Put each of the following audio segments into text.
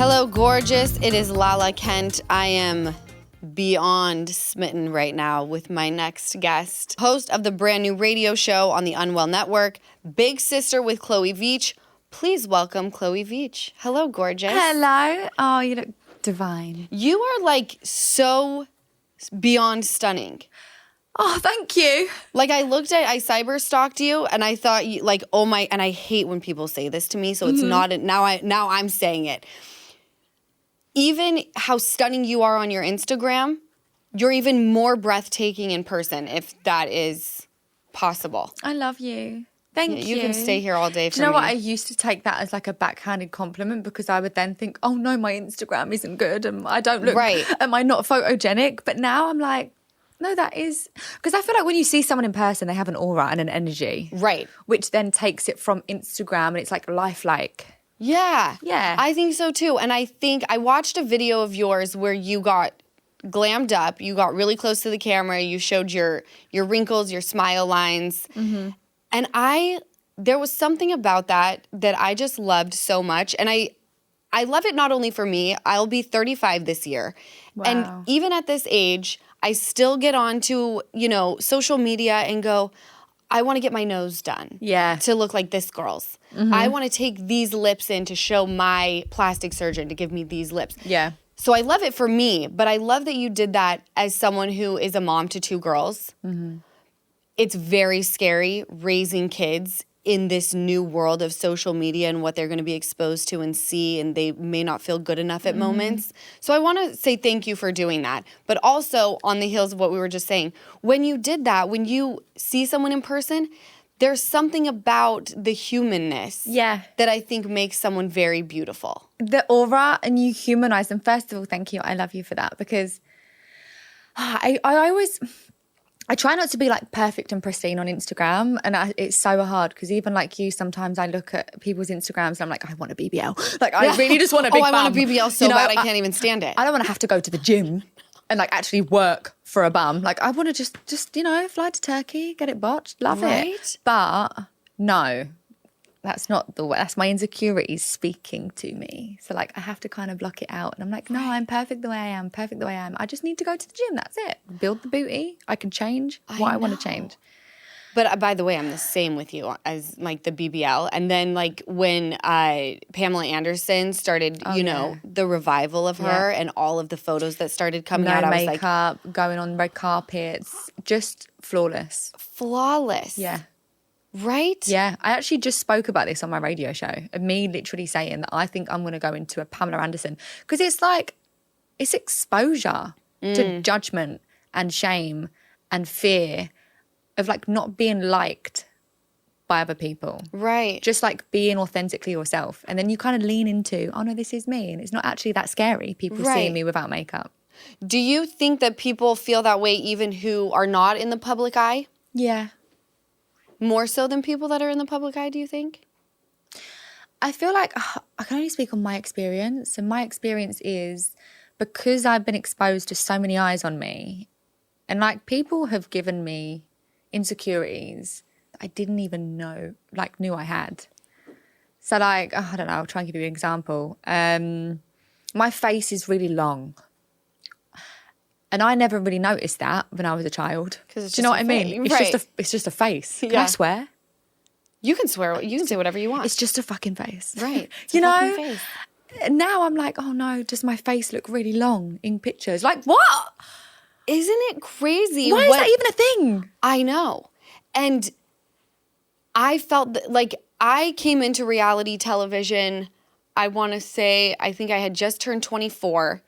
Hello, gorgeous. It is Lala Kent. I am beyond smitten right now with my next guest, host of the brand new radio show on the Unwell Network, Big Sister with Chloe Veitch. Please welcome Chloe Veitch. Hello, gorgeous. Hello. Oh, you look divine. You are like so beyond stunning. Oh, thank you. Like I cyber stalked you and I thought you like, oh my, and I hate when people say this to me. So it's not, now I'm saying it. Even how stunning you are on your Instagram, you're even more breathtaking in person, if that is possible. I love you. Thank you. You can stay here all day for me. Do you know what? I used to take that as like a backhanded compliment because I would then think, oh no, my Instagram isn't good and I don't look, right. Am I not photogenic? But now I'm like, no, that is, because I feel like when you see someone in person, they have an aura and an energy. Right. Which then takes it from Instagram and it's like lifelike. Yeah. Yeah. I think so too. And I think I watched a video of yours where you got glammed up, you got really close to the camera, you showed your wrinkles, your smile lines. Mm-hmm. And there was something about that I just loved so much. And I love it not only for me, I'll be 35 this year. Wow. And even at this age, I still get onto, social media and go, I want to get my nose done. Yeah. To look like this girl's. Mm-hmm. I want to take these lips in to show my plastic surgeon to give me these lips. Yeah. So I love it for me, but I love that you did that as someone who is a mom to 2 girls. Mm-hmm. It's very scary raising kids in this new world of social media and what they're going to be exposed to and see, and they may not feel good enough at moments. So I want to say thank you for doing that. But also, on the heels of what we were just saying, when you did that, when you see someone in person, there's something about the humanness that I think makes someone very beautiful. The aura, and you humanize them. First of all, thank you. I love you for that because I try not to be like perfect and pristine on Instagram, and it's so hard because even like you, sometimes I look at people's Instagrams and I'm like, I want a BBL. Like I really just want a big bum. I want a BBL so bad I can't even stand it. I don't want to have to go to the gym and like actually work for a bum. Like I want to just fly to Turkey, get it botched, love it. But no, that's not the way. That's my insecurities speaking to me. So like I have to kind of block it out. And I'm like, no, I'm perfect the way I am, perfect the way I am. I just need to go to the gym. That's it. Build the booty. I can change what I want to change. But by the way, I'm the same with you as like the BBL. And then like when Pamela Anderson started, the revival of her and all of the photos that started coming out, I was like, makeup, going on red carpets, just flawless. Flawless. Yeah. Right? Yeah. I actually just spoke about this on my radio show, of me literally saying that I think I'm going to go into a Pamela Anderson because it's like, it's exposure to judgment and shame and fear of like not being liked by other people. Right. Just like being authentically yourself. And then you kind of lean into, oh no, this is me. And it's not actually that scary, people seeing me without makeup. Do you think that people feel that way even who are not in the public eye? Yeah. More so than people that are in the public eye, do you think? I feel like I can only speak on my experience. And my experience is because I've been exposed to so many eyes on me, and like people have given me insecurities that I didn't even knew I had. So like, I don't know, I'll try and give you an example. My face is really long. And I never really noticed that when I was a child. Do you know what I mean? It's just a face. Can I swear? You can swear. You can say whatever you want. It's just a fucking face. Right. You know? Face. Now I'm like, oh no, does my face look really long in pictures? Like what? Isn't it crazy? Why is that even a thing? I know. And I felt like I came into reality television, I want to say, I think I had just turned 24.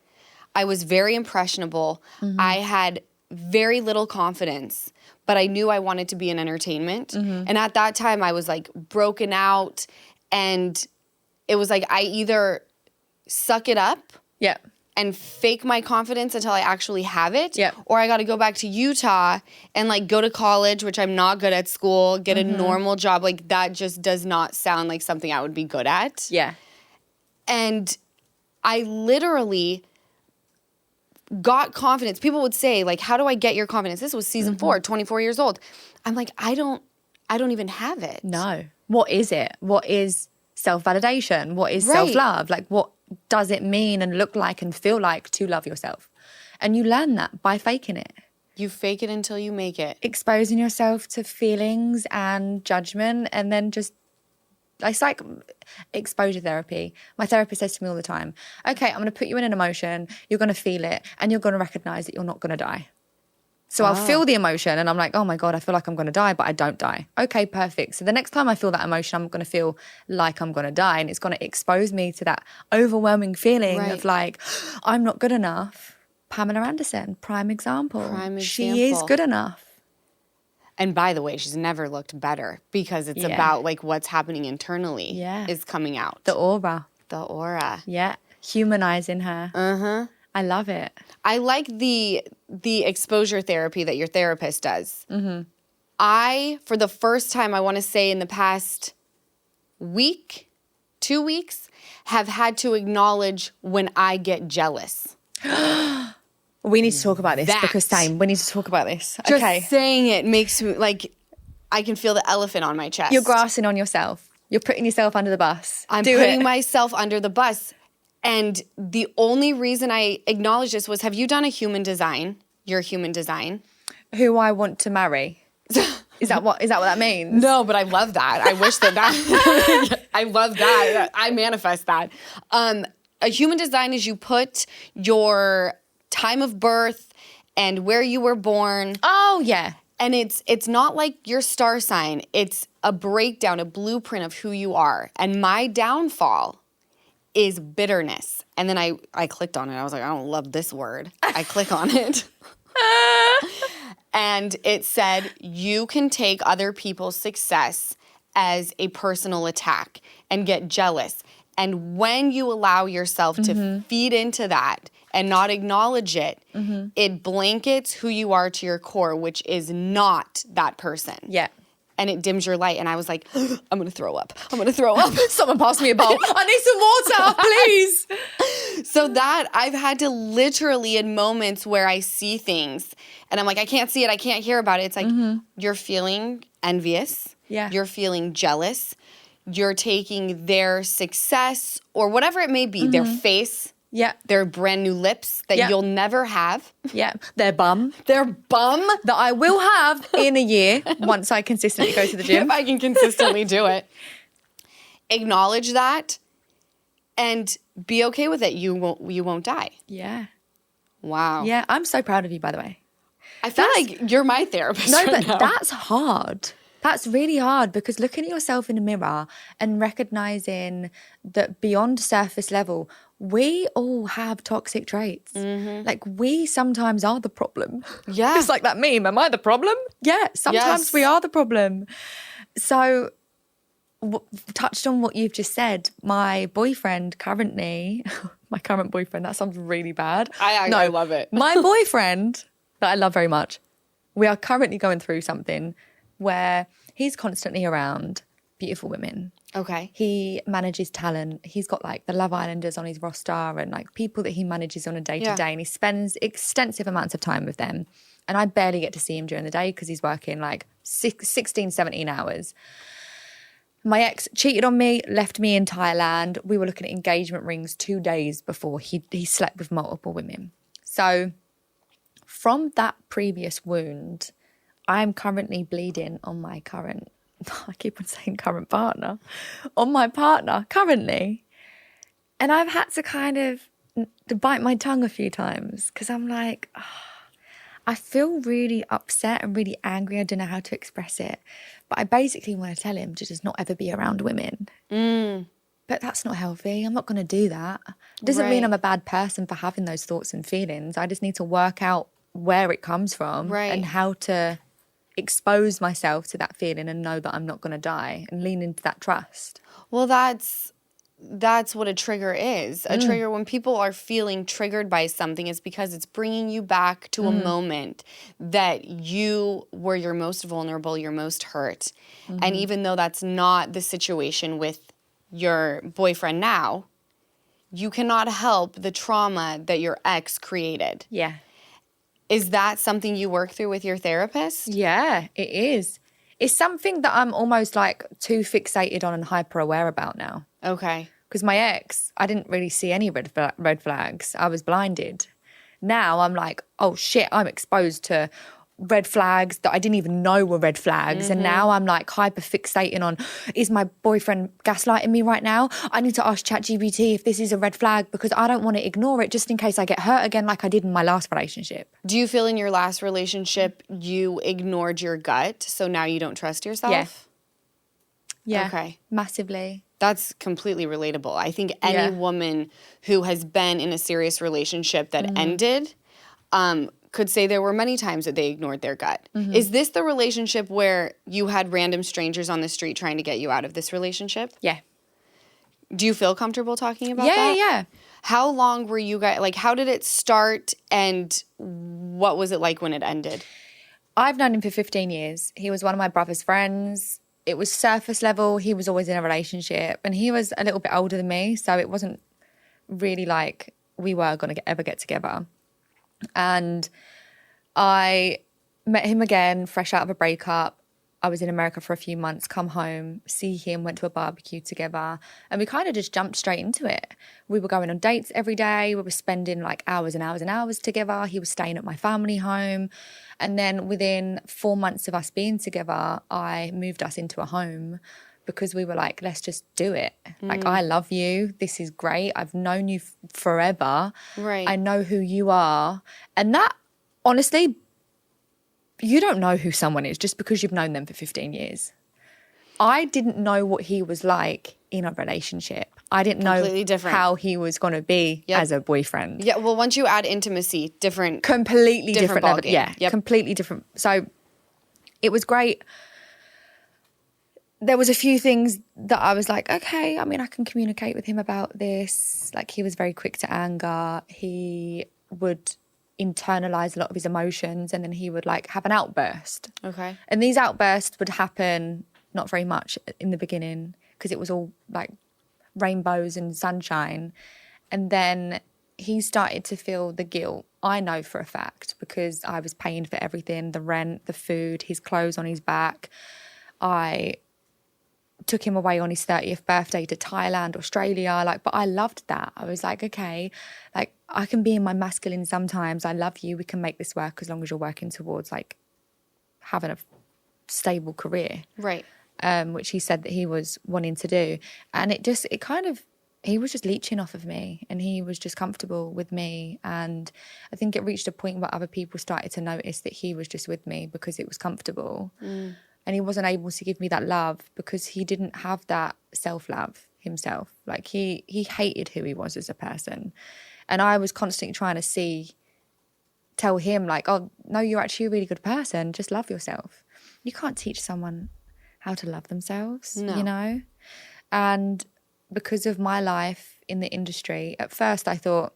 I was very impressionable. Mm-hmm. I had very little confidence, but I knew I wanted to be in entertainment. Mm-hmm. And at that time, I was like broken out, and it was like I either suck it up and fake my confidence until I actually have it, or I got to go back to Utah and like go to college, which I'm not good at school, get a normal job. Like that just does not sound like something I would be good at. Yeah. And I literally got confidence. People would say, like, how do I get your confidence? This was season 4, 24 years old. I'm like, I don't even have it. No. What is it? What is self-validation? What is self-love? Like, what does it mean and look like and feel like to love yourself? And you learn that by faking it. You fake it until you make it. Exposing yourself to feelings and judgment, and then just, it's like exposure therapy. My therapist says to me all the time, okay, I'm going to put you in an emotion, you're going to feel it, and you're going to recognize that you're not going to die. So I'll feel the emotion and I'm like, oh my God, I feel like I'm going to die, but I don't die. Okay, perfect. So the next time I feel that emotion, I'm going to feel like I'm going to die, and it's going to expose me to that overwhelming feeling of like, I'm not good enough. Pamela Anderson, prime example. She is good enough. And by the way, she's never looked better, because it's about like what's happening internally is coming out. The aura. The aura. Yeah. Humanizing her. Uh-huh. I love it. I like the exposure therapy that your therapist does. Mm-hmm. I, for the first time, I want to say in the past week, 2 weeks, have had to acknowledge when I get jealous. We need to talk about this because we need to talk about this. Just saying it makes me, like, I can feel the elephant on my chest. You're grasping on yourself. You're putting yourself under the bus. I'm putting myself under the bus. And the only reason I acknowledged this was, have you done a human design? Your human design? Who I want to marry. Is that what that means? No, but I love that. I wish that I love that. I manifest that. A human design is you put your time of birth and where you were born. Oh, yeah. And it's not like your star sign. It's a breakdown, a blueprint of who you are. And my downfall is bitterness. And then I clicked on it. I was like, I don't love this word. I click on it. And it said, you can take other people's success as a personal attack and get jealous. And when you allow yourself to feed into that and not acknowledge it, it blankets who you are to your core, which is not that person. Yeah. And it dims your light. And I was like, I'm going to throw up. I'm going to throw up. Someone pass me a bowl. I need some water, please. So that I've had to literally, in moments where I see things and I'm like, I can't see it, I can't hear about it. It's like, you're feeling envious. Yeah. You're feeling jealous. You're taking their success or whatever it may be, their face, their brand new lips that you'll never have. Yeah. Their bum. Their bum. That I will have in a year once I consistently go to the gym. If I can consistently do it. Acknowledge that and be okay with it. You won't die. Yeah. Wow. Yeah, I'm so proud of you, by the way. I feel like you're my therapist. No, right but now. that's hard. That's really hard, because looking at yourself in the mirror and recognizing that beyond surface level, we all have toxic traits. Like, we sometimes are the problem. Yeah. It's like that meme, am I the problem? Yeah, sometimes we are the problem. So, touched on what you've just said, my boyfriend currently, my current boyfriend, that sounds really bad. I love it. My boyfriend, that I love very much, we are currently going through something where he's constantly around beautiful women. Okay. He manages talent. He's got like the Love Islanders on his roster and like people that he manages on a day-to-day, and he spends extensive amounts of time with them. And I barely get to see him during the day because he's working like 16, 17 hours. My ex cheated on me, left me in Thailand. We were looking at engagement rings 2 days before he slept with multiple women. So from that previous wound, I'm currently bleeding on my current, I keep on saying current partner, on my partner currently. And I've had to kind of bite my tongue a few times because I'm like, I feel really upset and really angry. I don't know how to express it. But I basically want to tell him to just not ever be around women. But that's not healthy. I'm not going to do that. It doesn't mean I'm a bad person for having those thoughts and feelings. I just need to work out where it comes from and how to expose myself to that feeling and know that I'm not going to die and lean into that trust. Well, that's what a trigger is. A trigger, when people are feeling triggered by something, is because it's bringing you back to a moment that you were your most vulnerable, your most hurt. And even though that's not the situation with your boyfriend now, you cannot help the trauma that your ex created. Yeah. Is that something you work through with your therapist? Yeah, it is. It's something that I'm almost like too fixated on and hyper aware about now. Okay. Because my ex, I didn't really see any red flags. I was blinded. Now I'm like, oh shit, I'm exposed to red flags that I didn't even know were red flags. And now I'm like hyper fixating on, is my boyfriend gaslighting me right now? I need to ask ChatGPT if this is a red flag because I don't want to ignore it just in case I get hurt again like I did in my last relationship. Do you feel in your last relationship you ignored your gut, so now you don't trust yourself? Yeah. Okay. Massively. That's completely relatable. I think any woman who has been in a serious relationship that ended could say there were many times that they ignored their gut. Is this the relationship where you had random strangers on the street trying to get you out of this relationship? Yeah. Do you feel comfortable talking about that? Yeah. How long were you guys, like, how did it start and what was it like when it ended? I've known him for 15 years. He was one of my brother's friends. It was surface level. He was always in a relationship and he was a little bit older than me. So it wasn't really like we were going to ever get together. And I met him again, fresh out of a breakup. I was in America for a few months, come home, see him, went to a barbecue together, and we kind of just jumped straight into it. We were going on dates every day. We were spending like hours and hours and hours together. He was staying at my family home. And then within 4 months of us being together, I moved us into a home because we were like, let's just do it. Like, I love you. This is great. I've known you forever. Right. I know who you are. And that, honestly, you don't know who someone is just because you've known them for 15 years. I didn't know what he was like in a relationship. I didn't know how he was going to be as a boyfriend. Yeah, well, once you add intimacy, completely different level. ballgame. Yeah, completely different. So it was great. There was a few things that I was like, okay, I mean, I can communicate with him about this. Like, he was very quick to anger. He would internalize a lot of his emotions and then he would like have an outburst. Okay. And these outbursts would happen not very much in the beginning because it was all like rainbows and sunshine. And then he started to feel the guilt. I know for a fact because I was paying for everything, the rent, the food, his clothes on his back. I took him away on his 30th birthday to Thailand, Australia, but I loved that. I was like, okay, I can be in my masculine sometimes. I love you. We can make this work as long as you're working towards having a stable career. Right. Which he said that he was wanting to do. And he was just leeching off of me and he was just comfortable with me. And I think it reached a point where other people started to notice that he was just with me because it was comfortable. And he wasn't able to give me that love because he didn't have that self-love himself. Like he hated who he was as a person. And I was constantly trying to tell him oh, no, you're actually a really good person. Just love yourself. You can't teach someone how to love themselves, you know? And because of my life in the industry, at first I thought,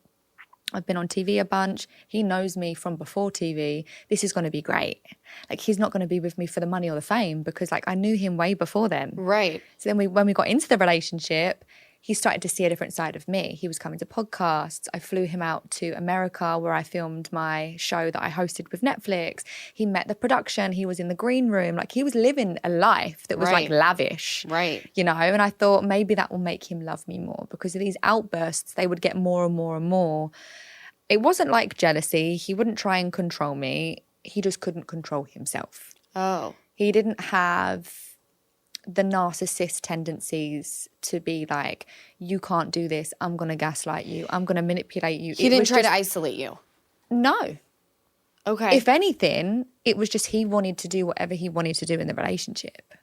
I've been on TV a bunch. He knows me from before TV. This is going to be great. He's not going to be with me for the money or the fame because I knew him way before then. Right. So then when we got into the relationship, he started to see a different side of me. He was coming to podcasts. I flew him out to America where I filmed my show that I hosted with Netflix. He met the production. He was in the green room. He was living a life that was lavish. Right. You know, and I thought maybe that will make him love me more because of these outbursts, they would get more and more and more. It wasn't like jealousy. He wouldn't try and control me. He just couldn't control himself. Oh. He didn't have the narcissist tendencies to be like, you can't do this. I'm going to gaslight you. I'm going to manipulate you. He didn't try to isolate you? No. Okay. If anything, it was just he wanted to do whatever he wanted to do in the relationship.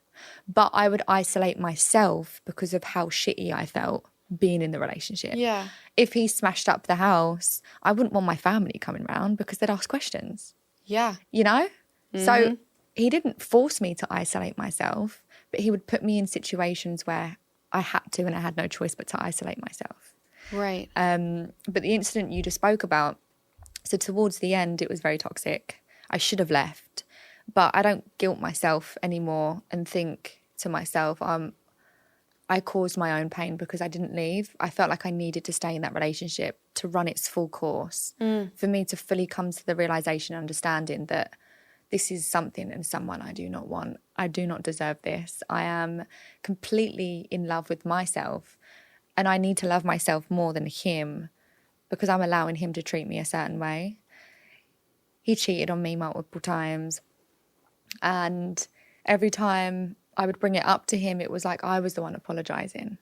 But I would isolate myself because of how shitty I felt being in the relationship. Yeah. If he smashed up the house, I wouldn't want my family coming around because they'd ask questions. Yeah. You know? So he didn't force me to isolate myself, but he would put me in situations where I had to and I had no choice but to isolate myself. Right. But the incident you just spoke about, so towards the end, it was very toxic. I should have left, but I don't guilt myself anymore and think to myself, I caused my own pain because I didn't leave. I felt like I needed to stay in that relationship to run its full course, for me to fully come to the realization and understanding that this is something and someone I do not want. I do not deserve this. I am completely in love with myself. and I need to love myself more than him because I'm allowing him to treat me a certain way. He cheated on me multiple times, and every time I would bring it up to him, it was like I was the one apologizing.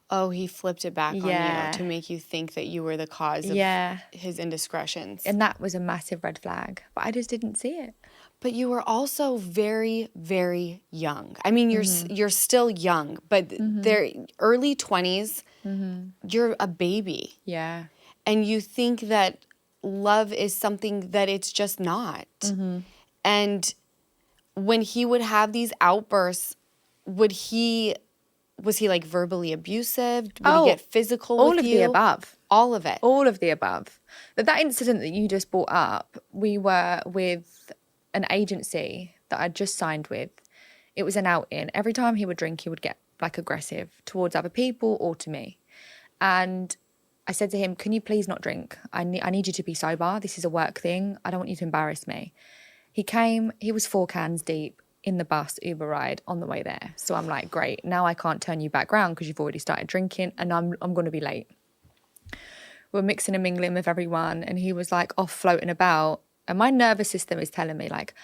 Oh, he flipped it back on you Yeah. to make you think that you were the cause of Yeah. his indiscretions. And that was a massive red flag, but I just didn't see it. But you were also very, very young. I mean, you're still young, but they're early 20s. You're a baby. Yeah. And you think that love is something that it's just not. And when he would have these outbursts, was he like verbally abusive? Would he get physical with you? All of the above. All of it. All of the above. But that incident that you just brought up, we were with an agency that I'd just signed with. It was an outing. Every time he would drink, he would get like aggressive towards other people or to me. And I said to him, can you please not drink? I need you to be sober. This is a work thing. I don't want you to embarrass me. He came, he was 4 cans deep in the bus Uber ride on the way there. So I'm like, great, now I can't turn you back round because you've already started drinking and I'm going to be late. We're mixing and mingling with everyone and he was like off floating about. And my nervous system is telling me like,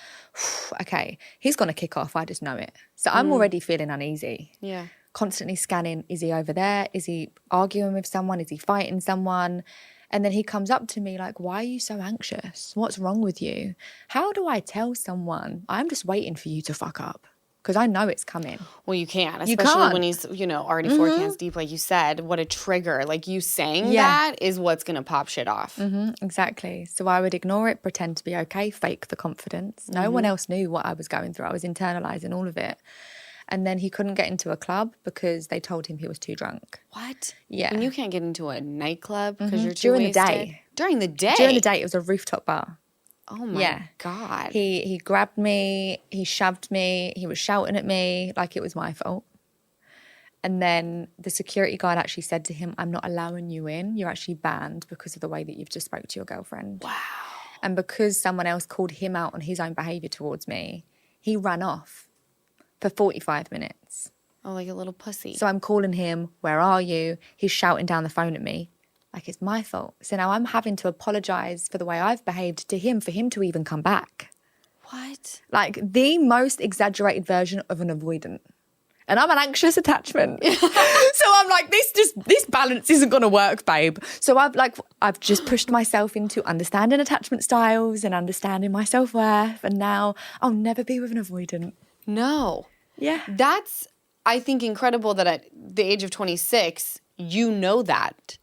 okay, he's going to kick off. I just know it. So I'm already feeling uneasy. Yeah. Constantly scanning, is he over there? Is he arguing with someone? Is he fighting someone? And then he comes up to me like, why are you so anxious? What's wrong with you? How do I tell someone? I'm just waiting for you to fuck up because I know it's coming. Well, you can't, especially when he's, already 4 cans deep, like you said. What a trigger. Like you saying that is what's going to pop shit off. Exactly. So I would ignore it, pretend to be okay, fake the confidence. No one else knew what I was going through. I was internalizing all of it. And then he couldn't get into a club because they told him he was too drunk. What? Yeah. And you can't get into a nightclub because you're too During wasted? the day. During the day? During the day, it was a rooftop bar. Oh, my God. He grabbed me, he shoved me, he was shouting at me like it was my fault. And then the security guard actually said to him, I'm not allowing you in. You're actually banned because of the way that you've just spoke to your girlfriend. Wow. And because someone else called him out on his own behaviour towards me, he ran off for 45 minutes. Oh, like a little pussy. So I'm calling him, where are you? He's shouting down the phone at me like it's my fault. So now I'm having to apologise for the way I've behaved to him for him to even come back. What? Like the most exaggerated version of an avoidant. And I'm an anxious attachment. So I'm like, this balance isn't going to work, babe. So I've just pushed myself into understanding attachment styles and understanding my self-worth. And now I'll never be with an avoidant. No. Yeah. That's, I think, incredible that at the age of 26, you know that.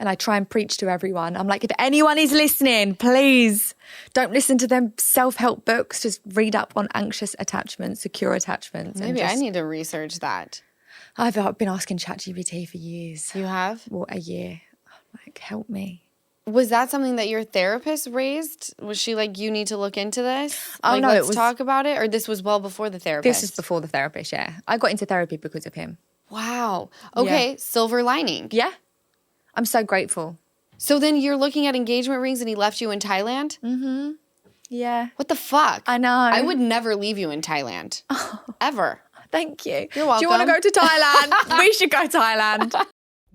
And I try and preach to everyone. I'm like, if anyone is listening, please don't listen to them self-help books. Just read up on anxious attachments, secure attachments. Maybe I need to research that. I've been asking ChatGPT for years. You have? Well, a year. I'm like, help me. Was that something that your therapist raised? Was she like, you need to look into this? Oh, like, no, let's talk about it? Or this was well before the therapist? This is before the therapist, yeah. I got into therapy because of him. Wow. Okay, silver lining. Yeah. I'm so grateful. So then you're looking at engagement rings and he left you in Thailand? Mm-hmm. Yeah. What the fuck? I know. I would never leave you in Thailand. Ever. Thank you. You're welcome. Do you want to go to Thailand? We should go to Thailand.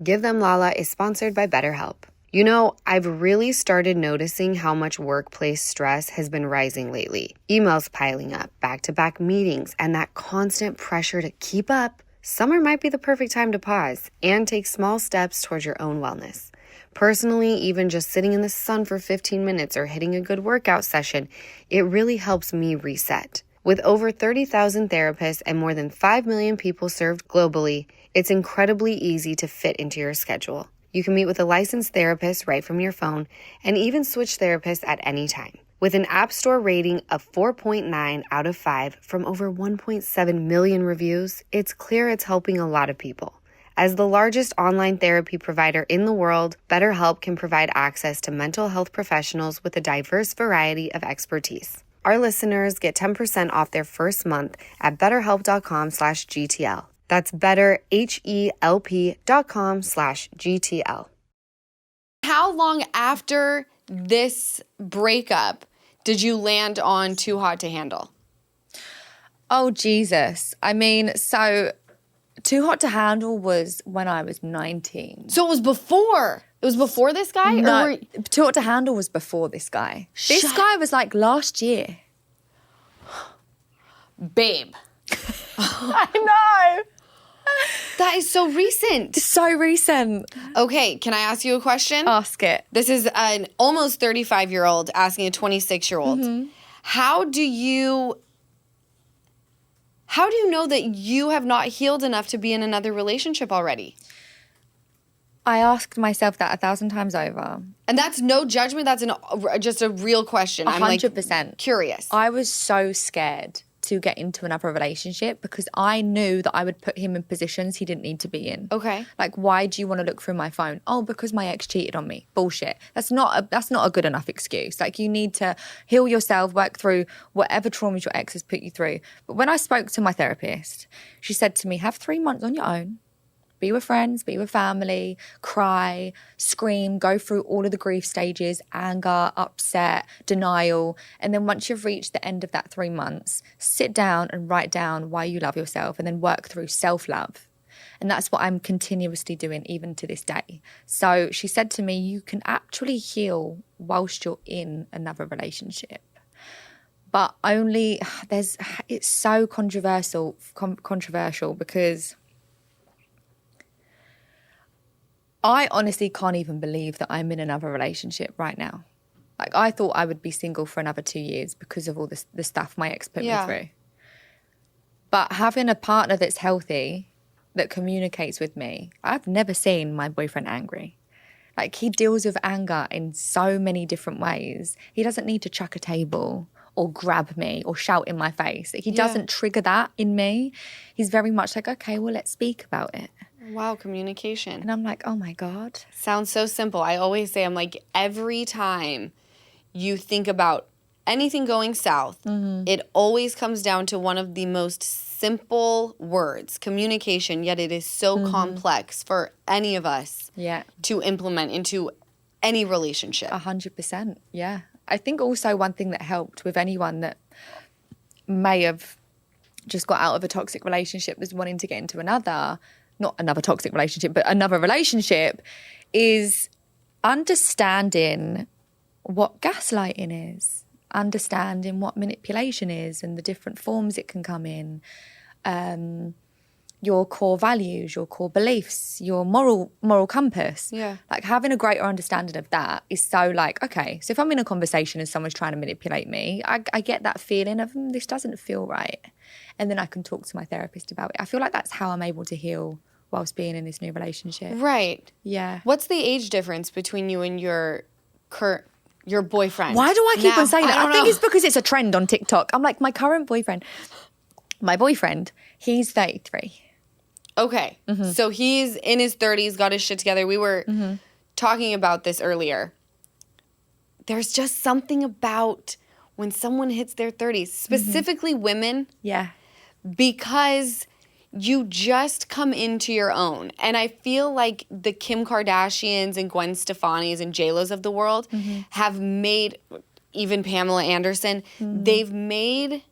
Give Them Lala is sponsored by BetterHelp. You know, I've really started noticing how much workplace stress has been rising lately. Emails piling up, back-to-back meetings, and that constant pressure to keep up. Summer might be the perfect time to pause and take small steps towards your own wellness. Personally, even just sitting in the sun for 15 minutes or hitting a good workout session, it really helps me reset. With over 30,000 therapists and more than 5 million people served globally, it's incredibly easy to fit into your schedule. You can meet with a licensed therapist right from your phone and even switch therapists at any time. With an App Store rating of 4.9 out of 5 from over 1.7 million reviews, it's clear it's helping a lot of people. As the largest online therapy provider in the world, BetterHelp can provide access to mental health professionals with a diverse variety of expertise. Our listeners get 10% off their first month at betterhelp.com/GTL. That's betterhelp.com/GTL. How long after this breakup did you land on Too Hot to Handle? Oh, Jesus. I mean, so Too Hot to Handle was when I was 19. So it was before. It was before this guy? No, Too Hot to Handle was before this guy. This guy was like last year. Babe. I know. That is so recent. So recent. Okay, can I ask you a question? Ask it. This is an almost 35-year-old asking a 26-year-old. How do you know that you have not healed enough to be in another relationship already? I asked myself that 1,000 times over. And that's no judgment. That's just a real question. 100%. I'm like curious. I was so scared to get into another relationship because I knew that I would put him in positions he didn't need to be in. Okay. Like, why do you want to look through my phone? Oh, because my ex cheated on me. Bullshit. That's not a good enough excuse. Like, you need to heal yourself, work through whatever traumas your ex has put you through. But when I spoke to my therapist, she said to me, have 3 months on your own. Be with friends, be with family, cry, scream, go through all of the grief stages, anger, upset, denial. And then once you've reached the end of that 3 months, sit down and write down why you love yourself and then work through self-love. And that's what I'm continuously doing even to this day. So she said to me, you can actually heal whilst you're in another relationship. But it's so controversial because I honestly can't even believe that I'm in another relationship right now. Like, I thought I would be single for another 2 years because of all the stuff my ex put me through. But having a partner that's healthy, that communicates with me, I've never seen my boyfriend angry. Like, he deals with anger in so many different ways. He doesn't need to chuck a table or grab me or shout in my face. He doesn't trigger that in me. He's very much like, okay, well, let's speak about it. Wow, communication. And I'm like, oh my God. Sounds so simple. I always say, I'm like, every time you think about anything going south, it always comes down to one of the most simple words, communication, yet it is so complex for any of us to implement into any relationship. 100%, yeah. I think also one thing that helped with anyone that may have just got out of a toxic relationship was wanting to get into not another toxic relationship, but another relationship, is understanding what gaslighting is, understanding what manipulation is and the different forms it can come in, your core values, your core beliefs, your moral compass. Yeah. Like, having a greater understanding of that is so like, okay, so if I'm in a conversation and someone's trying to manipulate me, I get that feeling of, this doesn't feel right. And then I can talk to my therapist about it. I feel like that's how I'm able to heal whilst being in this new relationship. Right. Yeah. What's the age difference between you and your boyfriend? Why do I keep on saying that? I think know. it's because it's a trend on TikTok. I'm like, my boyfriend, he's 33. Okay. So he's in his 30s, got his shit together. We were talking about this earlier. There's just something about when someone hits their 30s, specifically women. Yeah. Because you just come into your own. And I feel like the Kim Kardashians and Gwen Stefani's and J-Lo's of the world have made, even Pamela Anderson, they've made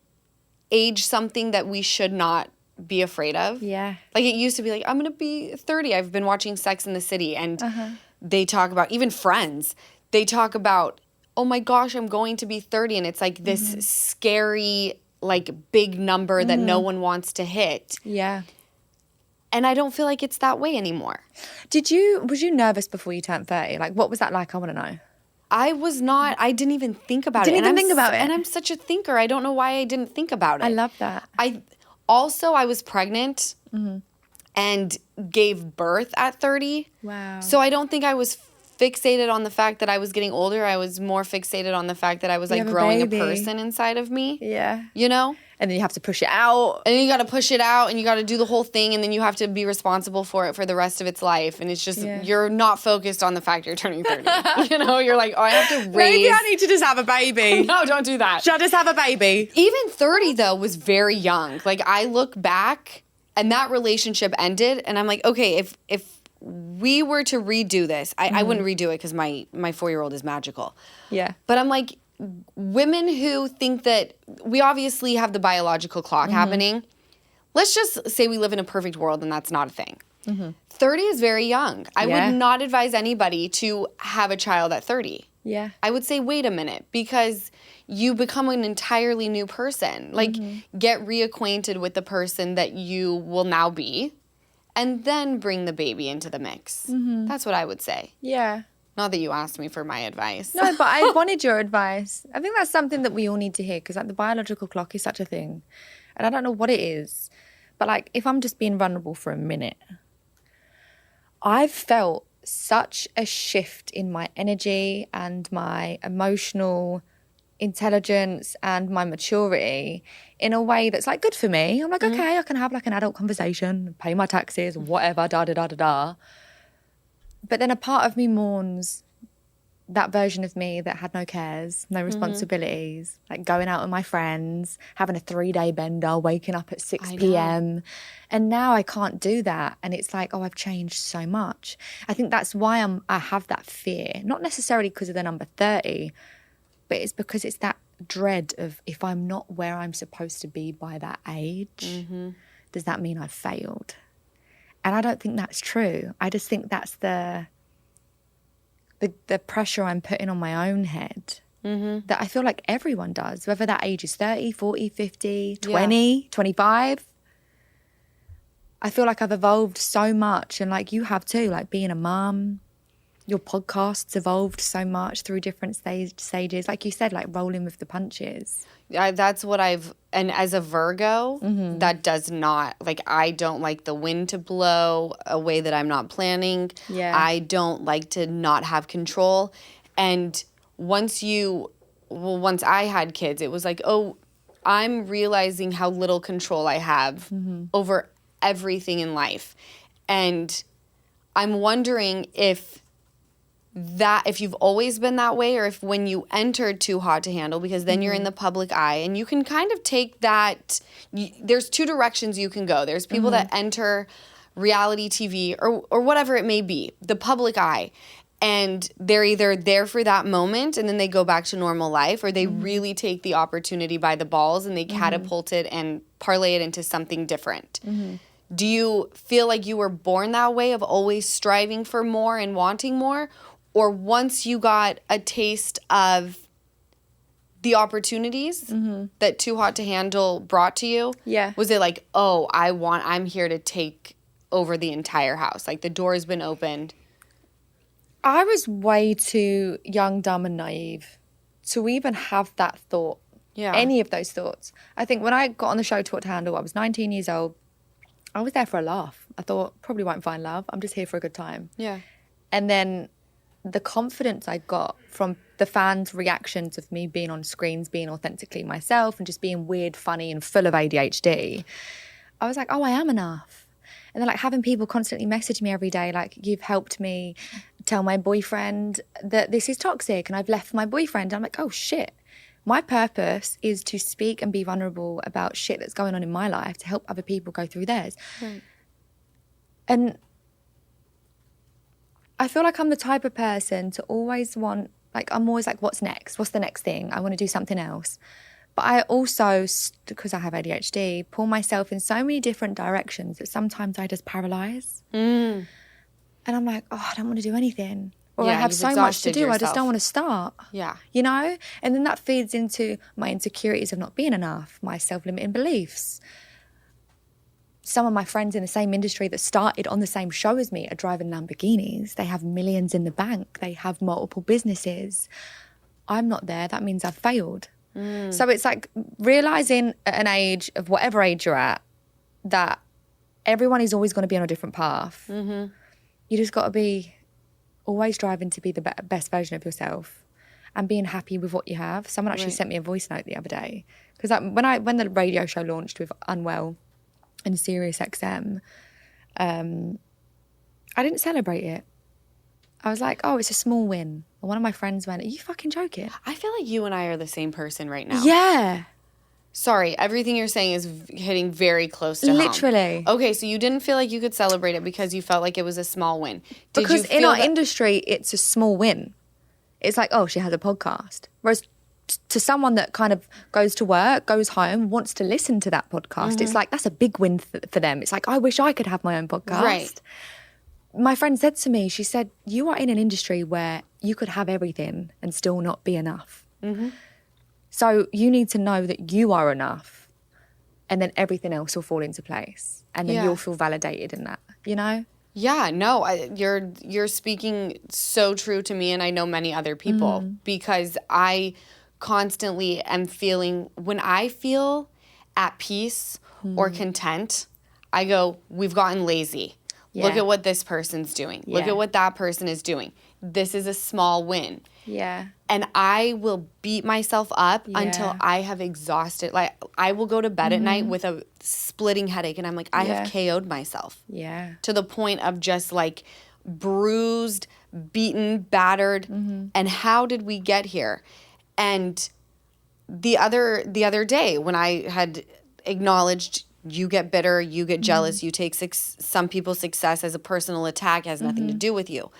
age something that we should not be afraid of. Yeah. Like, it used to be like, I'm going to be 30. I've been watching Sex and the City, and they talk about, even Friends, they talk about, oh my gosh, I'm going to be 30. And it's like this scary, like, big number that no one wants to hit. Yeah. And I don't feel like it's that way anymore. Was you nervous before you turned 30? Like, what was that like? I want to know. I was not. I didn't even think about it. Didn't even think about it. And I'm such a thinker. I don't know why I didn't think about it. I love that. I was pregnant and gave birth at 30. Wow. So I don't think I was fixated on the fact that I was getting older. I was more fixated on the fact that I was like growing a person inside of me. Yeah. You know? And then you have to push it out. And then you got to push it out and you got to do the whole thing and then you have to be responsible for it for the rest of its life. And it's just, you're not focused on the fact you're turning 30. You know, you're like, oh, I have to raise. Maybe I need to just have a baby. No, don't do that. Should I just have a baby? Even 30, though, was very young. Like, I look back and that relationship ended and I'm like, okay, if we were to redo this, I wouldn't redo it because my 4-year-old is magical. Yeah. But I'm like, women who think that we obviously have the biological clock happening. let's just say we live in a perfect world and that's not a thing. 30 is very young. I would not advise anybody to have a child at 30. Yeah. I would say wait a minute, because you become an entirely new person. Like, get reacquainted with the person that you will now be, and then bring the baby into the mix. That's what I would say. Yeah. Not that you asked me for my advice. No, but I wanted your advice. I think that's something that we all need to hear, because like the biological clock is such a thing. And I don't know what it is. But like, if I'm just being vulnerable for a minute, I've felt such a shift in my energy and my emotional intelligence and my maturity in a way that's like good for me. I'm like, okay, I can have like an adult conversation, pay my taxes, whatever, da-da-da-da-da. But then a part of me mourns that version of me that had no cares, no responsibilities, like going out with my friends, having a 3-day bender, waking up at 6 p.m. And now I can't do that. And it's like, oh, I've changed so much. I think that's why I have that fear, not necessarily because of the number 30, but it's because it's that dread of, if I'm not where I'm supposed to be by that age, does that mean I've failed? And I don't think that's true. I just think that's the pressure I'm putting on my own head that I feel like everyone does, whether that age is 30, 40, 50, 20, 25. I feel like I've evolved so much, and like you have too, like being a mum, your podcast's evolved so much through different stages. Like you said, like rolling with the punches. That's what and as a Virgo, that does not, like, I don't like the wind to blow a way that I'm not planning. Yeah. I don't like to not have control. And once I had kids, it was like, oh, I'm realizing how little control I have over everything in life. And I'm wondering if you've always been that way, or if when you entered Too Hot to Handle, because then you're in the public eye and you can kind of take that, there's two directions you can go. There's people that enter reality TV or whatever it may be, the public eye, and they're either there for that moment and then they go back to normal life, or they really take the opportunity by the balls and they catapult it and parlay it into something different. Do you feel like you were born that way, of always striving for more and wanting more? Or once you got a taste of the opportunities that Too Hot to Handle brought to you, was it like, oh, I'm here to take over the entire house? Like, the door has been opened. I was way too young, dumb and naive to even have that thought, any of those thoughts. I think when I got on the show Too Hot to Handle, I was 19 years old. I was there for a laugh. I thought, probably won't find love. I'm just here for a good time. Yeah. And then the confidence I got from the fans' reactions of me being on screens, being authentically myself and just being weird, funny and full of ADHD, I was like, oh, I am enough. And then like having people constantly message me every day, like, you've helped me tell my boyfriend that this is toxic and I've left my boyfriend. I'm like, oh shit. My purpose is to speak and be vulnerable about shit that's going on in my life to help other people go through theirs. Right. And I feel like I'm the type of person to always want, like, I'm always like, what's next? What's the next thing? I want to do something else. But I also, because I have ADHD, pull myself in so many different directions that sometimes I just paralyze. And I'm like, oh, I don't want to do anything. Or I have so much to do, I just don't want to start. Yeah. You know? And then that feeds into my insecurities of not being enough, my self-limiting beliefs. Some of my friends in the same industry that started on the same show as me are driving Lamborghinis. They have millions in the bank. They have multiple businesses. I'm not there. That means I've failed. So it's like realising at an age of whatever age you're at that everyone is always going to be on a different path. You just got to be always striving to be the best version of yourself and being happy with what you have. Someone actually sent me a voice note the other day. Because when the radio show launched with Unwell and SiriusXM, I didn't celebrate it. I was like, oh, it's a small win. And one of my friends went, are you fucking joking? I feel like you and I are the same person right now. Yeah. Sorry, everything you're saying is hitting very close to home. Literally. Okay, so you didn't feel like you could celebrate it because you felt like it was a small win. Because in our industry, it's a small win. It's like, oh, she has a podcast. Whereas to someone that kind of goes to work, goes home, wants to listen to that podcast, it's like that's a big win for them. It's like, I wish I could have my own podcast. Right. My friend said to me, she said, you are in an industry where you could have everything and still not be enough. So you need to know that you are enough, and then everything else will fall into place, and then you'll feel validated in that, you know? Yeah, no, you're speaking so true to me, and I know many other people, because I constantly am feeling, when I feel at peace or content, I go, we've gotten lazy. Yeah. Look at what this person's doing. Look at what that person is doing. This is a small win. Yeah. And I will beat myself up until I have exhausted. Like, I will go to bed at night with a splitting headache, and I'm like, I have KO'd myself. Yeah. To the point of just like bruised, beaten, battered. And how did we get here? And the other day when I had acknowledged, you get bitter, you get jealous, you take some people's success as a personal attack, it has nothing to do with you.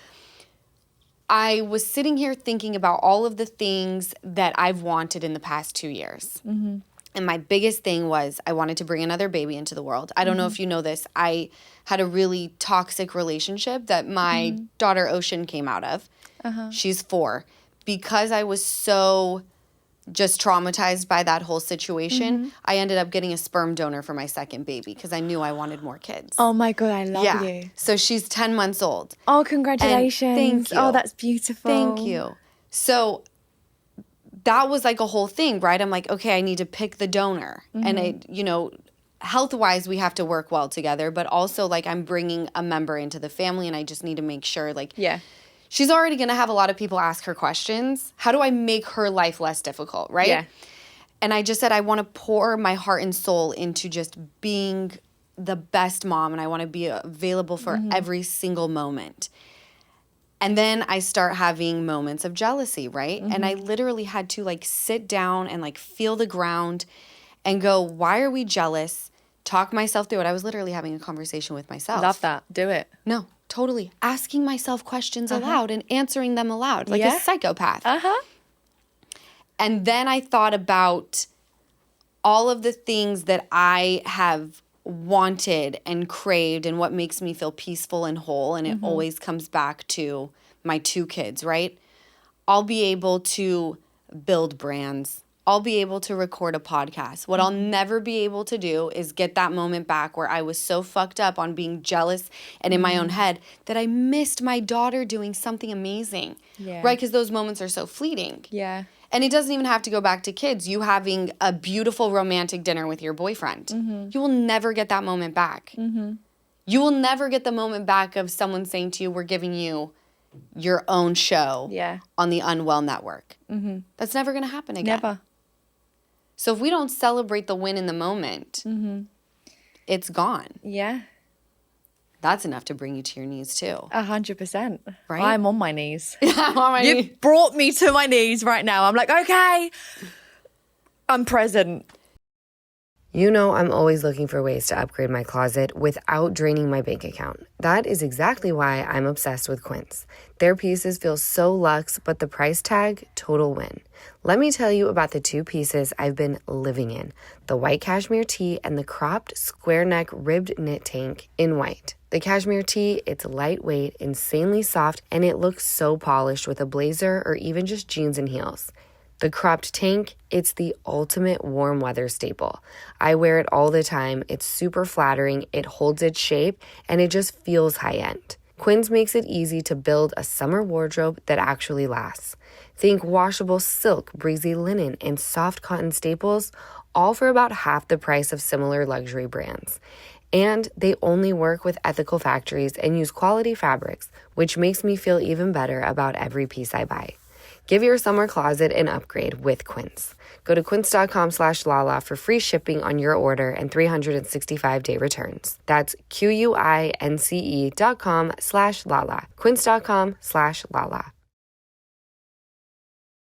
I was sitting here thinking about all of the things that I've wanted in the past 2 years. And my biggest thing was I wanted to bring another baby into the world. I don't know if you know this. I had a really toxic relationship that my daughter Ocean came out of. She's 4. Because I was so just traumatized by that whole situation, I ended up getting a sperm donor for my second baby because I knew I wanted more kids. Oh my God, I love you. So she's 10 months old. Oh, congratulations. And thank you. Oh, that's beautiful. Thank you. So that was like a whole thing, right? I'm like, okay, I need to pick the donor. And health-wise, we have to work well together, but also like I'm bringing a member into the family, and I just need to make sure she's already going to have a lot of people ask her questions. How do I make her life less difficult, right? Yeah. And I just said I want to pour my heart and soul into just being the best mom, and I want to be available for every single moment. And then I start having moments of jealousy, right? And I literally had to like sit down and like feel the ground and go, why are we jealous? Talk myself through it. I was literally having a conversation with myself. Love that. Do it. No. Totally. Asking myself questions aloud and answering them aloud like a psychopath. And then I thought about all of the things that I have wanted and craved and what makes me feel peaceful and whole. And it always comes back to my 2 kids, right? I'll be able to build brands. I'll be able to record a podcast. What I'll never be able to do is get that moment back where I was so fucked up on being jealous and in my own head that I missed my daughter doing something amazing, right? Because those moments are so fleeting. Yeah. And it doesn't even have to go back to kids. You having a beautiful romantic dinner with your boyfriend. You will never get that moment back. You will never get the moment back of someone saying to you, we're giving you your own show on the Unwell Network. That's never going to happen again. Never. So if we don't celebrate the win in the moment, it's gone. Yeah. That's enough to bring you to your knees too. 100%. Right? I'm on my knees. I'm on my knees. You've brought me to my knees right now. I'm like, okay, I'm present. You know, I'm always looking for ways to upgrade my closet without draining my bank account. That is exactly why I'm obsessed with Quince. Their pieces feel so luxe, but the price tag, total win. Let me tell you about the 2 pieces I've been living in, the white cashmere tee and the cropped square neck ribbed knit tank in white. The cashmere tee, it's lightweight, insanely soft, and it looks so polished with a blazer or even just jeans and heels. The cropped tank, it's the ultimate warm weather staple. I wear it all the time. It's super flattering, it holds its shape, and it just feels high-end. Quince makes it easy to build a summer wardrobe that actually lasts. Think washable silk, breezy linen, and soft cotton staples, all for about half the price of similar luxury brands. And they only work with ethical factories and use quality fabrics, which makes me feel even better about every piece I buy. Give your summer closet an upgrade with Quince. Go to quince.com/Lala for free shipping on your order and 365-day returns. That's QUINCE.com/Lala. Quince.com/Lala.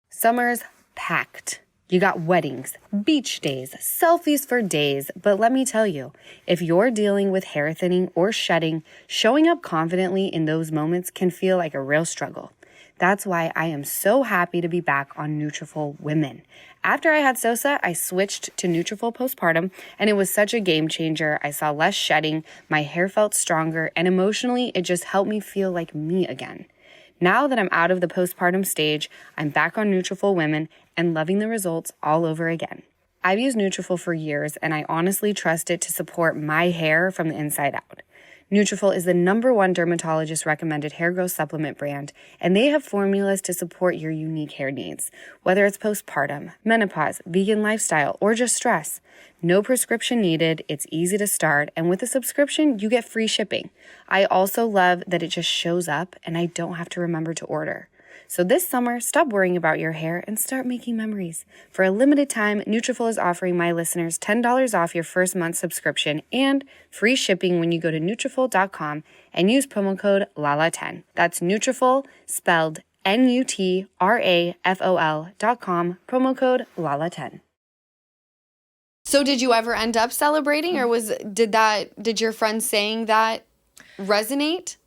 Summer's packed. You got weddings, beach days, selfies for days, but let me tell you, if you're dealing with hair thinning or shedding, showing up confidently in those moments can feel like a real struggle. That's why I am so happy to be back on Nutrafol Women. After I had SOSA, I switched to Nutrafol postpartum, and it was such a game changer. I saw less shedding, my hair felt stronger, and emotionally, it just helped me feel like me again. Now that I'm out of the postpartum stage, I'm back on Nutrafol Women and loving the results all over again. I've used Nutrafol for years, and I honestly trust it to support my hair from the inside out. Nutrafol is the #1 dermatologist-recommended hair growth supplement brand, and they have formulas to support your unique hair needs, whether it's postpartum, menopause, vegan lifestyle, or just stress. No prescription needed, it's easy to start, and with a subscription, you get free shipping. I also love that it just shows up, and I don't have to remember to order. So this summer, stop worrying about your hair and start making memories. For a limited time, Nutrafol is offering my listeners $10 off your first month subscription and free shipping when you go to Nutrafol.com and use promo code LALA10. That's Nutrafol, spelled Nutrafol.com, promo code LALA10. So did you ever end up celebrating, or did your friend saying that resonate?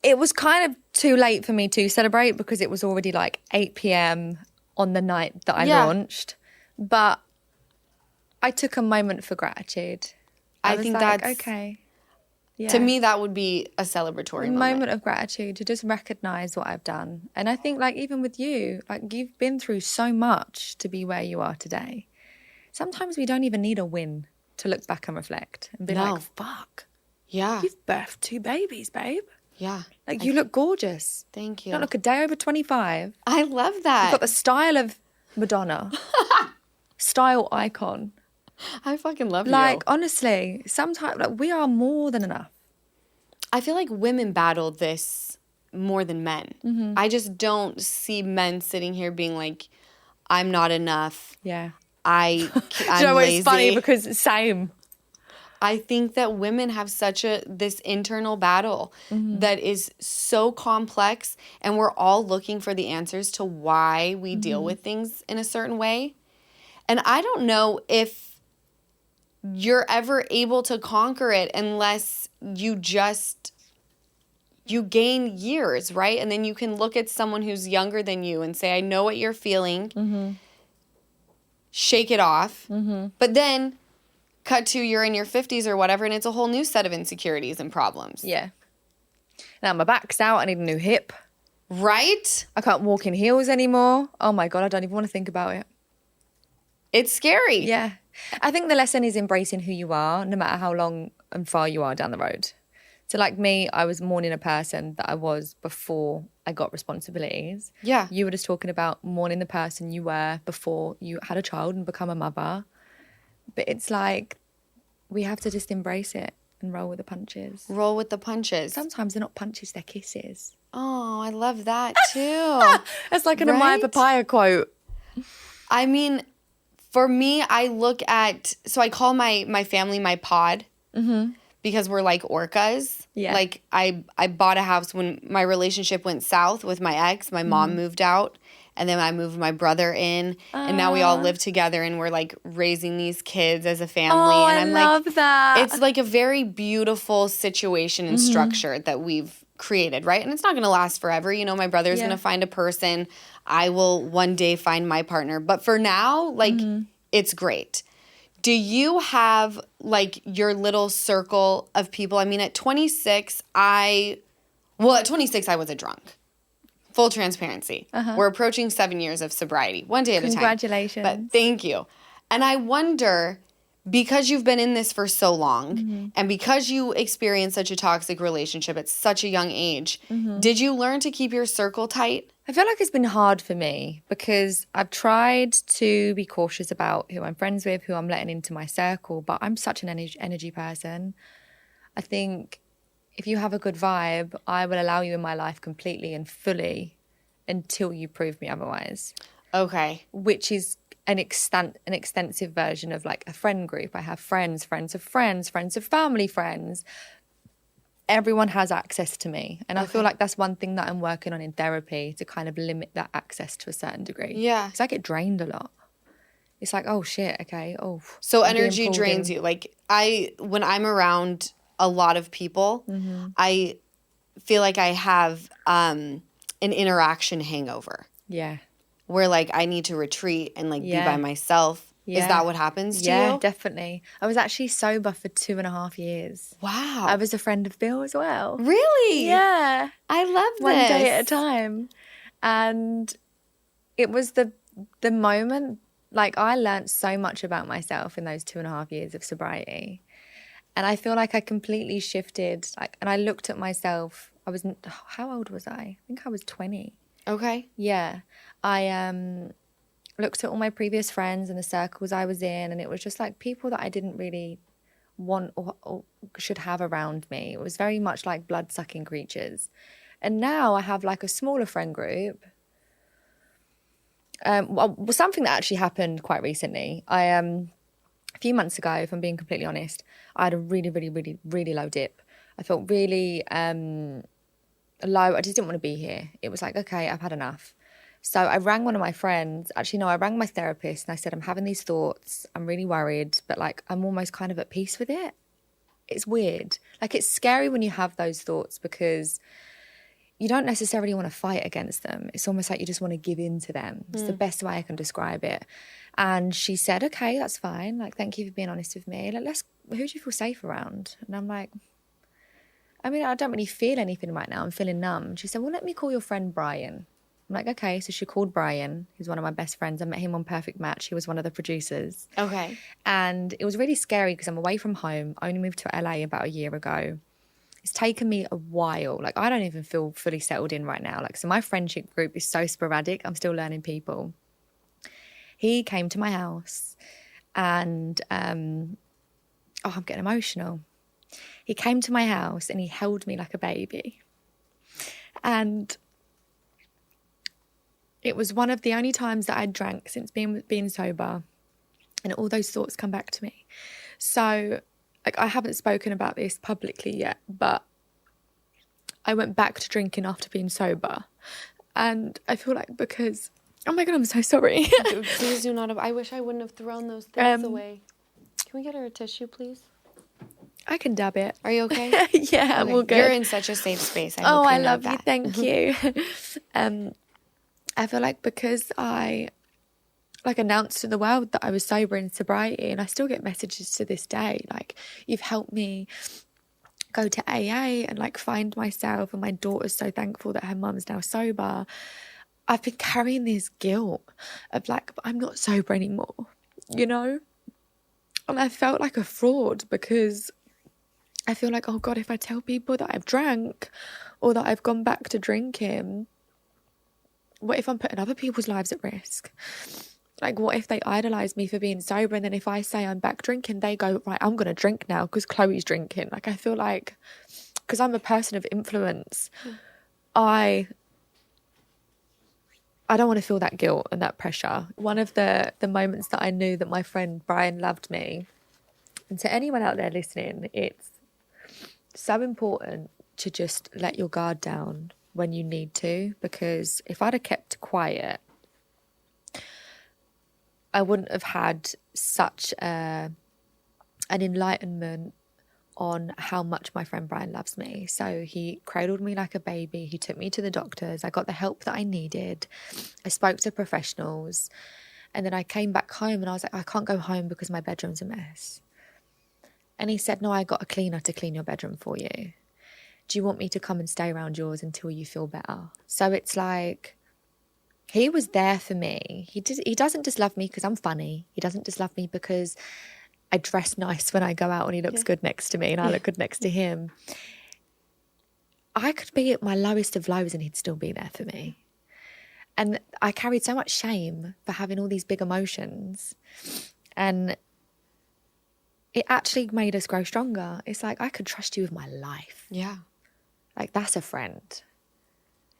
It was kind of too late for me to celebrate because it was already like 8 p.m. on the night that I launched. But I took a moment for gratitude. I think that's okay. Yeah. To me, that would be a celebratory moment of gratitude to just recognize what I've done. And I think like even with you, like you've been through so much to be where you are today. Sometimes we don't even need a win to look back and reflect and be like, fuck. Yeah. You've birthed 2 babies, babe. Yeah. Like you look gorgeous. Thank you. You don't look a day over 25. I love that. You've got the style of Madonna. Style icon. I fucking love you. Like, honestly, sometimes like we are more than enough. I feel like women battle this more than men. Mm-hmm. I just don't see men sitting here being like, I'm not enough. Yeah. I'm Do you know what? lazy. It's funny because it's same. I think that women have such this internal battle that is so complex, and we're all looking for the answers to why we deal with things in a certain way. And I don't know if you're ever able to conquer it unless you gain years, right? And then you can look at someone who's younger than you and say, I know what you're feeling. Shake it off. But then cut to you're in your 50s or whatever, and it's a whole new set of insecurities and problems. Yeah. Now my back's out. I need a new hip. Right? I can't walk in heels anymore. Oh my God, I don't even want to think about it. It's scary. Yeah. I think the lesson is embracing who you are, no matter how long and far you are down the road. So like me, I was mourning a person that I was before I got responsibilities. Yeah. You were just talking about mourning the person you were before you had a child and become a mother. But it's like we have to just embrace it and roll with the punches. Roll with the punches. Sometimes they're not punches, they're kisses. Oh, I love that too. That's like an Amaya Papaya quote. I mean, for me, I look at, so I call my family my pod because we're like orcas. Yeah. Like I bought a house when my relationship went south with my ex. My mom moved out. And then I moved my brother in, and now we all live together, and we're like raising these kids as a family. Oh, and I love that. It's like a very beautiful situation and structure that we've created, right? And it's not going to last forever. You know, my brother's going to find a person. I will one day find my partner. But for now, like, it's great. Do you have like your little circle of people? I mean, at 26, I was a drunk. Full transparency. We're approaching 7 years of sobriety, one day at a time. Congratulations. But thank you. And I wonder, because you've been in this for so long and because you experienced such a toxic relationship at such a young age, did you learn to keep your circle tight? I feel like it's been hard for me because I've tried to be cautious about who I'm friends with, who I'm letting into my circle, but I'm such an energy person. I think if you have a good vibe, I will allow you in my life completely and fully until you prove me otherwise. Okay. Which is an extensive version of like a friend group. I have friends, friends of friends, friends of family friends. Everyone has access to me. And I feel like that's one thing that I'm working on in therapy, to kind of limit that access to a certain degree. Yeah. Because I get drained a lot. It's like, oh shit, okay, oh. So energy drains you. Like when I'm around a lot of people, I feel like I have an interaction hangover. Yeah. Where, like, I need to retreat and, like, be Yeah. by myself. Yeah. Is that what happens to you? Yeah, definitely. I was actually sober for 2.5 years. Wow. I was a friend of Bill as well. Really? Yeah. I love this. One day at a time. And it was the moment, like, I learned so much about myself in those 2.5 years of sobriety. And I feel like I completely shifted, like, and I looked at myself. How old was I? I think I was 20. Okay. Yeah. I looked at all my previous friends and the circles I was in, and it was just like people that I didn't really want or should have around me. It was very much like blood-sucking creatures. And now I have like a smaller friend group. Something that actually happened quite recently. A few months ago, if I'm being completely honest, I had a really, really, really, really low dip. I felt really low. I just didn't want to be here. It was like, okay, I've had enough. So I rang one of my friends. Actually, no, I rang my therapist and I said, I'm having these thoughts. I'm really worried, but like I'm almost kind of at peace with it. It's weird. Like it's scary when you have those thoughts because you don't necessarily want to fight against them. It's almost like you just want to give in to them. It's the best way I can describe it. And she said, okay, that's fine. Like, thank you for being honest with me. Like, who do you feel safe around? And I'm like, I mean, I don't really feel anything right now. I'm feeling numb. She said, well, let me call your friend Brian. I'm like, okay. So she called Brian. He's one of my best friends. I met him on Perfect Match. He was one of the producers. Okay. And it was really scary because I'm away from home. I only moved to LA about a year ago. It's taken me a while. Like, I don't even feel fully settled in right now. Like, so my friendship group is so sporadic. I'm still learning people. He came to my house and, I'm getting emotional. He came to my house and he held me like a baby. And it was one of the only times that I'd drank since being sober. And all those thoughts come back to me. So, like, I haven't spoken about this publicly yet, but I went back to drinking after being sober. And I feel like because, oh my God, I'm so sorry. Please do not have, I wish I wouldn't have thrown those things away. Can we get her a tissue, please? I can dab it. Are you okay? Yeah, I'm all good. You're in such a safe space. I Oh, hope I you know love you. that. Thank you. I feel like because I announced to the world that I was sober in sobriety, and I still get messages to this day, like, you've helped me go to AA and like find myself, and my daughter's so thankful that her mum's now sober. I've been carrying this guilt of like, I'm not sober anymore, you know? And I felt like a fraud because I feel like, oh God, if I tell people that I've drank or that I've gone back to drinking, what if I'm putting other people's lives at risk? Like, what if they idolise me for being sober, and then if I say I'm back drinking, they go, right, I'm going to drink now because Chloe's drinking. Like, I feel like, because I'm a person of influence, I don't want to feel that guilt and that pressure. One of the moments that I knew that my friend Brian loved me, and to anyone out there listening, it's so important to just let your guard down when you need to, because if I'd have kept quiet, I wouldn't have had such an enlightenment on how much my friend Brian loves me. So he cradled me like a baby. He took me to the doctors. I got the help that I needed. I spoke to professionals. And then I came back home and I was like, I can't go home because my bedroom's a mess. And he said, no, I got a cleaner to clean your bedroom for you. Do you want me to come and stay around yours until you feel better? So it's like, he was there for me. He doesn't just love me because I'm funny. He doesn't just love me because I dress nice when I go out and he looks good next to me and I look good next to him. I could be at my lowest of lows and he'd still be there for me. And I carried so much shame for having all these big emotions. And it actually made us grow stronger. It's like, I could trust you with my life. Yeah. Like, that's a friend.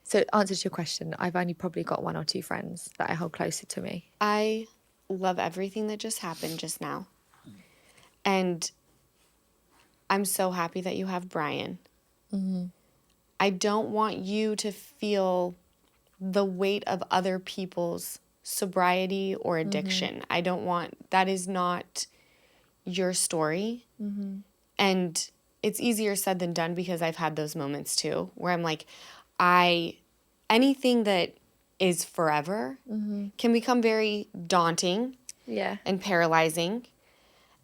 So, answer to your question, I've only probably got 1 or 2 friends that I hold closer to me. I love everything that just happened just now. And I'm so happy that you have Brian. Mm-hmm. I don't want you to feel the weight of other people's sobriety or addiction. Mm-hmm. I don't want, that is not your story. Mm-hmm. And it's easier said than done because I've had those moments too, where I'm like, I anything that is forever can become very daunting and paralyzing.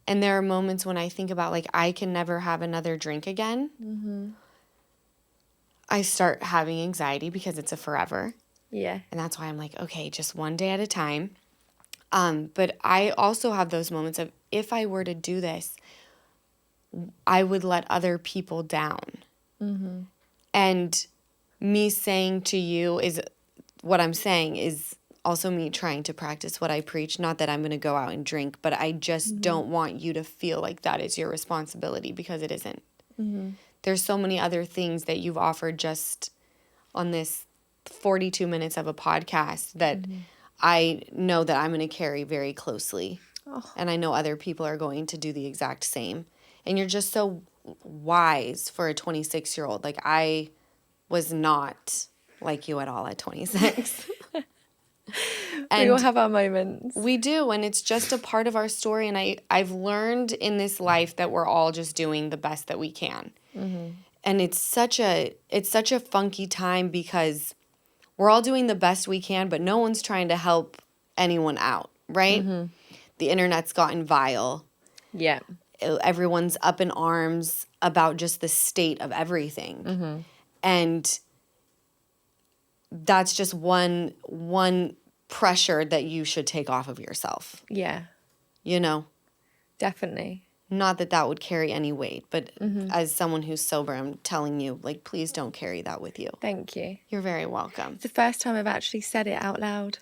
And there are moments when I think about, like, I can never have another drink again. I start having anxiety because it's a forever. Yeah. And that's why I'm like, okay, just one day at a time. But I also have those moments of, if I were to do this, I would let other people down. And me saying to you is, what I'm saying is also me trying to practice what I preach. Not that I'm going to go out and drink, but I just don't want you to feel like that is your responsibility, because it isn't. There's so many other things that you've offered just on this 42 minutes of a podcast that I know that I'm going to carry very closely. And I know other people are going to do the exact same. And you're just so wise for a 26-year-old. Like, I was not like you at all at 26. We all have our moments. We do, and it's just a part of our story. And I've learned in this life that we're all just doing the best that we can. And it's such a funky time, because we're all doing the best we can, but no one's trying to help anyone out, right? The internet's gotten vile. Yeah. Everyone's up in arms about just the state of everything. And that's just one pressure that you should take off of yourself. Yeah. You know? Definitely. Not that that would carry any weight, but as someone who's sober, I'm telling you, like, please don't carry that with you. Thank you. You're very welcome. It's the first time I've actually said it out loud.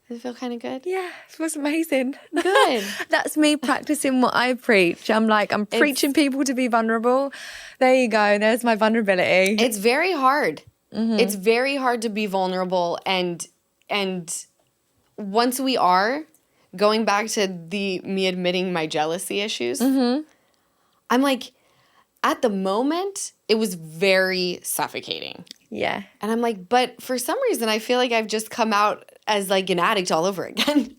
Does it feel kind of good? Yeah, it was amazing. Good. That's me practicing what I preach. I'm preaching people to be vulnerable. There you go. There's my vulnerability. It's very hard. It's very hard to be vulnerable, and once we are, going back to me admitting my jealousy issues, I'm like, at the moment, it was very suffocating. Yeah. And I'm like, but for some reason, I feel like I've just come out as like an addict all over again.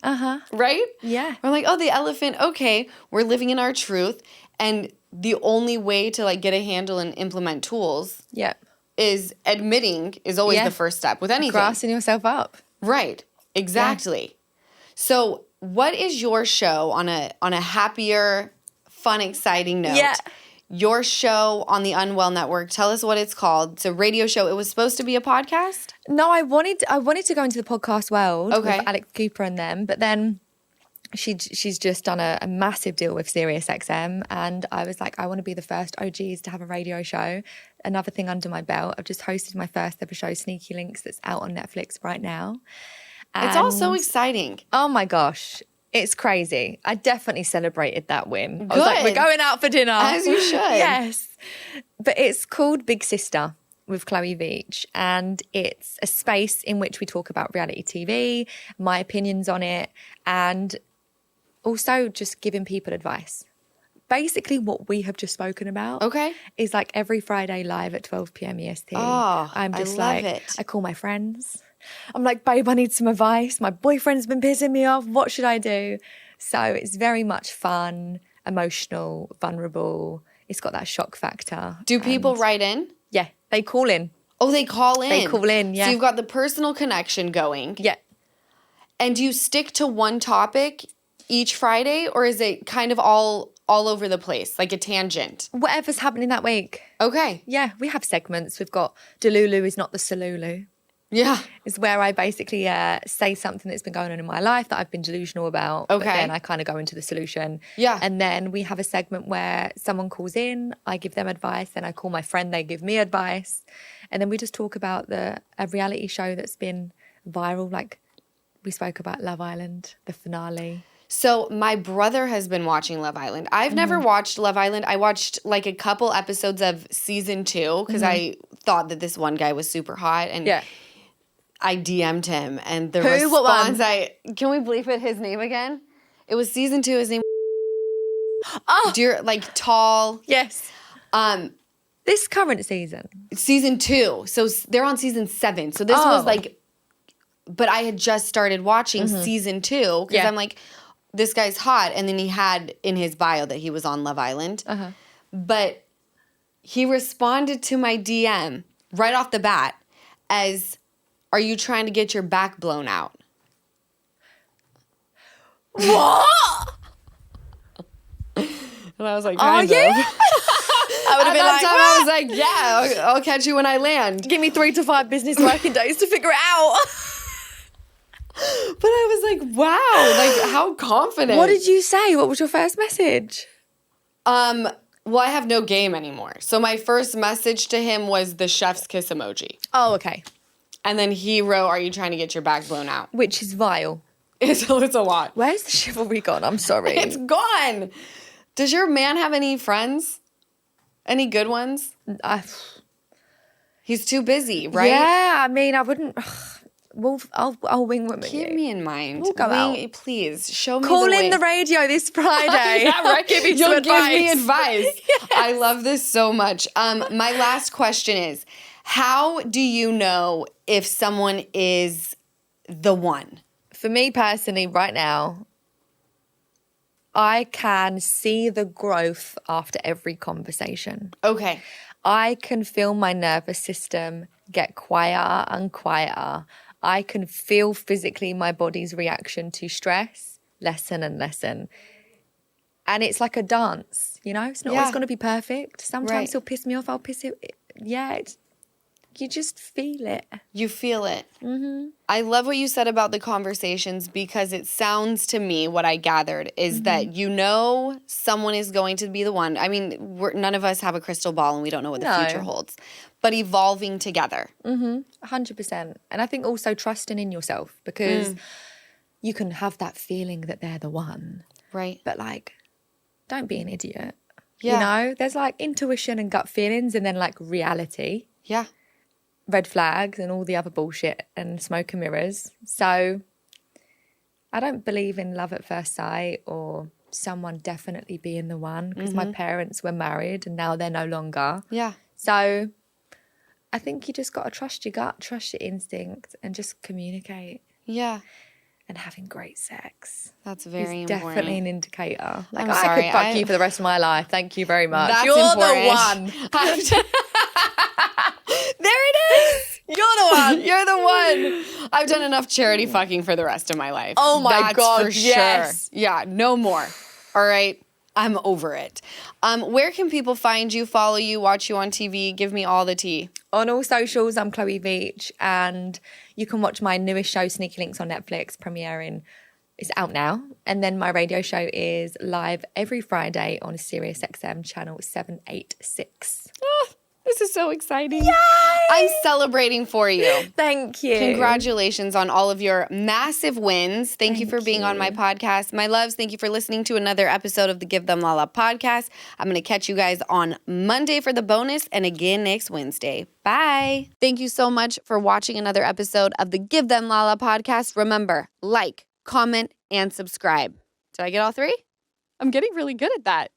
Right? Yeah. I'm like, oh, the elephant, okay, we're living in our truth. And the only way to like get a handle and implement tools is admitting is always the first step with anything. Grassing yourself up. Right. Exactly. Yeah. So what is your show on a happier, fun, exciting note? Yeah. Your show on the Unwell Network. Tell us what it's called. It's a radio show. It was supposed to be a podcast? No, I wanted to go into the podcast world with Alex Cooper and them, but then she's just done a massive deal with SiriusXM, and I was like, I want to be the first OGs to have a radio show. Another thing under my belt. I've just hosted my first ever show, Sneaky Links, that's out on Netflix right now. It's all so exciting. Oh my gosh. It's crazy. I definitely celebrated that win. I was like, we're going out for dinner. As you should. Yes. But it's called Big Sister with Chloe Veitch, and it's a space in which we talk about reality TV, my opinions on it, and also just giving people advice. Basically what we have just spoken about is like every Friday live at 12 p.m. EST. Oh, I'm just I love it. I call my friends. I'm like, babe, I need some advice. My boyfriend's been pissing me off. What should I do? So it's very much fun, emotional, vulnerable. It's got that shock factor. Do people write in? Yeah, they call in. Oh, they call in? They call in, yeah. So you've got the personal connection going. Yeah. And do you stick to one topic each Friday, or is it kind of all over the place, like a tangent? Whatever's happening that week. Okay. Yeah, we have segments. We've got Delulu is not the Salulu. Yeah. It's where I basically say something that's been going on in my life that I've been delusional about. Okay. But then I kind of go into the solution. Yeah. And then we have a segment where someone calls in, I give them advice, then I call my friend, they give me advice. And then we just talk about a reality show that's been viral. Like we spoke about Love Island, the finale. So my brother has been watching Love Island. I've never watched Love Island. I watched like a couple episodes of season 2 because I thought that this one guy was super hot. And I DM'd him, and the response can we bleep it, his name again? It was season 2, his name like tall. Yes. This current season. Season 2. So they're on season 7. So this was like, but I had just started watching season 2 because I'm like, this guy's hot. And then he had in his bio that he was on Love Island. But he responded to my DM right off the bat as, are you trying to get your back blown out? What? And I was like, kind of. I would have At been that like, time, I was like, yeah, I'll catch you when I land. give me 3 to 5 business working days to figure it out. But I was like, wow, like how confident. What did you say? What was your first message? Well, I have no game anymore. So my first message to him was the chef's kiss emoji. Oh, okay. And then he wrote, are you trying to get your back blown out? Which is vile. It's a lot. Where's the chivalry gone? I'm sorry. It's gone. Does your man have any friends? Any good ones? He's too busy, right? Yeah, I mean, I wouldn't. I'll wing women. Keep me in mind. We'll go out. Please, show me Call the way. in the radio this Friday. Yeah, right. Give me You'll some give me advice. advice. Yes. I love this so much. My last question is, how do you know if someone is the one? For me personally, right now, I can see the growth after every conversation. Okay. I can feel my nervous system get quieter and quieter. I can feel physically my body's reaction to stress lessen and lessen. And it's like a dance, you know? It's not always going to be perfect. Sometimes he'll piss me off, I'll piss it. Yeah, you just feel it. You feel it. Mm-hmm. I love what you said about the conversations because it sounds to me, what I gathered, is that you know someone is going to be the one. I mean, none of us have a crystal ball and we don't know what the future holds. But evolving together. 100%. And I think also trusting in yourself because you can have that feeling that they're the one. Right. But like, don't be an idiot. Yeah. You know, there's like intuition and gut feelings and then like reality. Yeah. Red flags and all the other bullshit and smoke and mirrors. So I don't believe in love at first sight or someone definitely being the one because my parents were married and now they're no longer. Yeah. So I think you just got to trust your gut, trust your instinct and just communicate. Yeah. And having great sex. That's very important. Definitely an indicator. Like, I'm sorry. I could fuck you for the rest of my life. Thank you very much. That's You're important. the one. There it is. You're the one. You're the one. I've done enough charity fucking for the rest of my life. Oh my That's God, for yes. sure. Yeah, no more. All right. I'm over it. Where can people find you, follow you, watch you on TV? Give me all the tea. On all socials, I'm Chloe Veitch, and you can watch my newest show, Sneaky Links, on Netflix, premiering. It's out now. And then my radio show is live every Friday on SiriusXM channel 786. Oh, this is so exciting. Yay! I'm celebrating for you. Thank you. Congratulations on all of your massive wins. Thank you for being on my podcast. My loves, thank you for listening to another episode of the Give Them Lala podcast. I'm going to catch you guys on Monday for the bonus and again next Wednesday. Bye. Thank you so much for watching another episode of the Give Them Lala podcast. Remember, like, comment, and subscribe. Did I get all three? I'm getting really good at that.